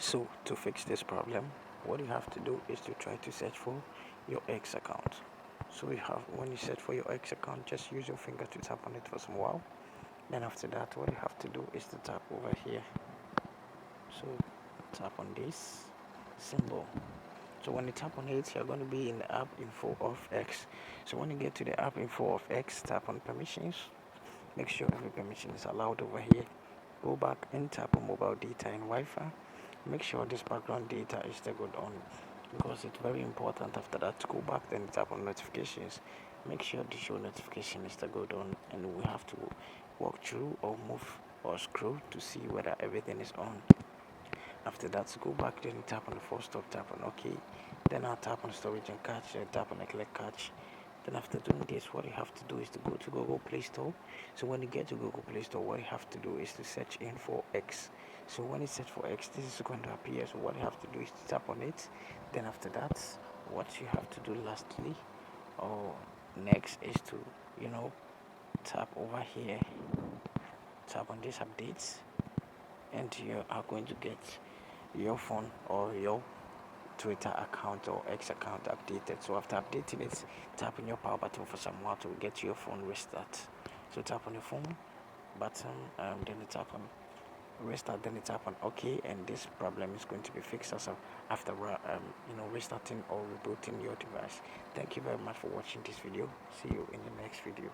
So to fix this problem, what you have to do is to try to search for your X account. So when you search for your X account, just use your finger to tap on it for some while. Then after that, what you have to do is to tap over here. So tap on this symbol. So when you tap on it, you're going to be in the app info of X. So when you get to the app info of X, tap on permissions. Make sure every permission is allowed over here. Go back and tap on mobile data and Wi-Fi. Make sure this background data is still good on, because it's very important. After that, to go back, then tap on notifications. Make sure the show notification is still good on, and we have to walk through or move or scroll to see whether everything is on. After that, go back, then tap on the force stop, tap on OK. Then I'll tap on storage and cache, then tap on the click cache. Then after doing this, what you have to do is to go to Google Play Store. So when you get to Google Play Store, what you have to do is to search in for X. So when you search for X, this is going to appear. So what you have to do is to tap on it. Then after that, what you have to do lastly or next is to, tap over here, tap on this updates, and you are going to get your phone or your Twitter account or X account updated. So after updating it, tap on your power button for some while to get your phone restart. So tap on your phone button, then you tap on restart, then you tap on OK, and this problem is going to be fixed also after restarting or rebooting your device. Thank you very much for watching this video. See you in the next video.